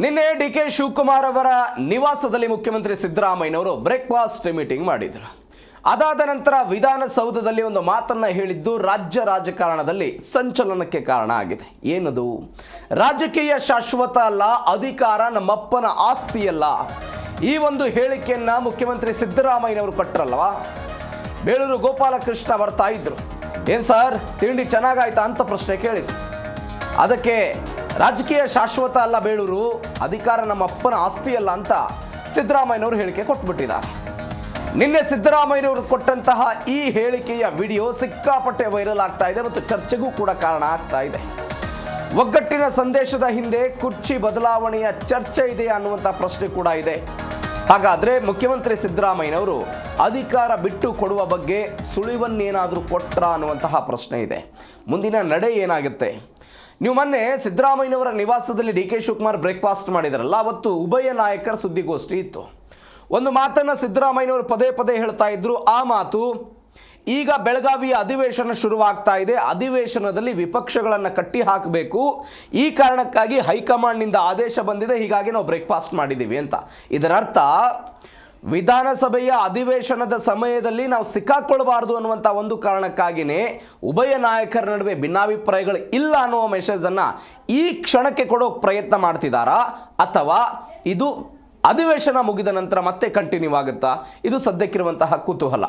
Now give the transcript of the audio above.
ನಿನ್ನೆ ಡಿ.ಕೆ. ಶಿವಕುಮಾರ್ ಅವರ ನಿವಾಸದಲ್ಲಿ ಮುಖ್ಯಮಂತ್ರಿ ಸಿದ್ದರಾಮಯ್ಯನವರು ಬ್ರೇಕ್ಫಾಸ್ಟ್ ಮೀಟಿಂಗ್ ಮಾಡಿದರು. ಅದಾದ ನಂತರ ವಿಧಾನಸೌಧದಲ್ಲಿ ಒಂದು ಮಾತನ್ನ ಹೇಳಿದ್ದು ರಾಜ್ಯ ರಾಜಕಾರಣದಲ್ಲಿ ಸಂಚಲನಕ್ಕೆ ಕಾರಣ ಆಗಿದೆ. ಏನದು? ರಾಜಕೀಯ ಶಾಶ್ವತ ಅಲ್ಲ, ಅಧಿಕಾರ ನಮ್ಮಪ್ಪನ ಆಸ್ತಿಯಲ್ಲ. ಈ ಒಂದು ಹೇಳಿಕೆಯನ್ನ ಮುಖ್ಯಮಂತ್ರಿ ಸಿದ್ದರಾಮಯ್ಯನವರು ಕೊಟ್ಟರಲ್ವಾ. ಬೇಳೂರು ಗೋಪಾಲಕೃಷ್ಣ ಬರ್ತಾ ಇದ್ರು. ಏನ್ ಸರ್, ತಿಂಡಿ ಚೆನ್ನಾಗಾಯ್ತಾ ಅಂತ ಪ್ರಶ್ನೆ ಕೇಳಿದ್ರು. ಅದಕ್ಕೆ ರಾಜಕೀಯ ಶಾಶ್ವತ ಅಲ್ಲ ಬೇಳೂರು, ಅಧಿಕಾರ ನಮ್ಮ ಅಪ್ಪನ ಆಸ್ತಿ ಅಲ್ಲ ಅಂತ ಸಿದ್ದರಾಮಯ್ಯನವರು ಹೇಳಿಕೆ ಕೊಟ್ಬಿಟ್ಟಿದ್ದಾರೆ. ನಿನ್ನೆ ಸಿದ್ದರಾಮಯ್ಯನವರು ಕೊಟ್ಟಂತಹ ಈ ಹೇಳಿಕೆಯ ವಿಡಿಯೋ ಸಿಕ್ಕಾಪಟ್ಟೆ ವೈರಲ್ ಆಗ್ತಾ ಇದೆ ಮತ್ತು ಚರ್ಚೆಗೂ ಕೂಡ ಕಾರಣ ಆಗ್ತಾ ಇದೆ. ಒಗ್ಗಟ್ಟಿನ ಸಂದೇಶದ ಹಿಂದೆ ಕುರ್ಚಿ ಬದಲಾವಣೆಯ ಚರ್ಚೆ ಇದೆಯಾ ಅನ್ನುವಂಥ ಪ್ರಶ್ನೆ ಕೂಡ ಇದೆ. ಹಾಗಾದ್ರೆ ಮುಖ್ಯಮಂತ್ರಿ ಸಿದ್ದರಾಮಯ್ಯನವರು ಅಧಿಕಾರ ಬಿಟ್ಟು ಕೊಡುವ ಬಗ್ಗೆ ಸುಳಿವನ್ನೇನಾದರೂ ಕೊಟ್ರ ಅನ್ನುವಂತಹ ಪ್ರಶ್ನೆ ಇದೆ. ಮುಂದಿನ ನಡೆ ಏನಾಗುತ್ತೆ? ನೀವು ಮೊನ್ನೆ ಸಿದ್ದರಾಮಯ್ಯನವರ ನಿವಾಸದಲ್ಲಿ ಡಿ.ಕೆ. ಶಿವಕುಮಾರ್ ಬ್ರೇಕ್ಫಾಸ್ಟ್ ಮಾಡಿದಾರಲ್ಲ, ಅವತ್ತು ಉಭಯ ನಾಯಕರ ಸುದ್ದಿಗೋಷ್ಠಿ ಇತ್ತು. ಒಂದು ಮಾತನ್ನ ಸಿದ್ದರಾಮಯ್ಯನವರು ಪದೇ ಪದೇ ಹೇಳ್ತಾ ಇದ್ರು. ಆ ಮಾತು, ಈಗ ಬೆಳಗಾವಿಯ ಅಧಿವೇಶನ ಶುರುವಾಗ್ತಾ ಇದೆ, ಅಧಿವೇಶನದಲ್ಲಿ ವಿಪಕ್ಷಗಳನ್ನು ಕಟ್ಟಿ ಹಾಕಬೇಕು, ಈ ಕಾರಣಕ್ಕಾಗಿ ಹೈಕಮಾಂಡ್ನಿಂದ ಆದೇಶ ಬಂದಿದೆ, ಹೀಗಾಗಿ ನಾವು ಬ್ರೇಕ್ಫಾಸ್ಟ್ ಮಾಡಿದ್ದೀವಿ ಅಂತ. ಇದರರ್ಥ ವಿಧಾನಸಭೆಯ ಅಧಿವೇಶನದ ಸಮಯದಲ್ಲಿ ನಾವು ಸಿಕ್ಕಾಕೊಳ್ಬಾರ್ದು ಅನ್ನುವಂಥ ಒಂದು ಕಾರಣಕ್ಕಾಗಿಯೇ ಉಭಯ ನಾಯಕರ ನಡುವೆ ಭಿನ್ನಾಭಿಪ್ರಾಯಗಳು ಇಲ್ಲ ಅನ್ನುವ ಮೆಸೇಜನ್ನು ಈ ಕ್ಷಣಕ್ಕೆ ಕೊಡೋಕೆ ಪ್ರಯತ್ನ ಮಾಡ್ತಿದ್ದಾರಾ, ಅಥವಾ ಇದು ಅಧಿವೇಶನ ಮುಗಿದ ನಂತರ ಮತ್ತೆ ಕಂಟಿನ್ಯೂ ಆಗುತ್ತಾ? ಇದು ಸದ್ಯಕ್ಕಿರುವಂತಹ ಕುತೂಹಲ.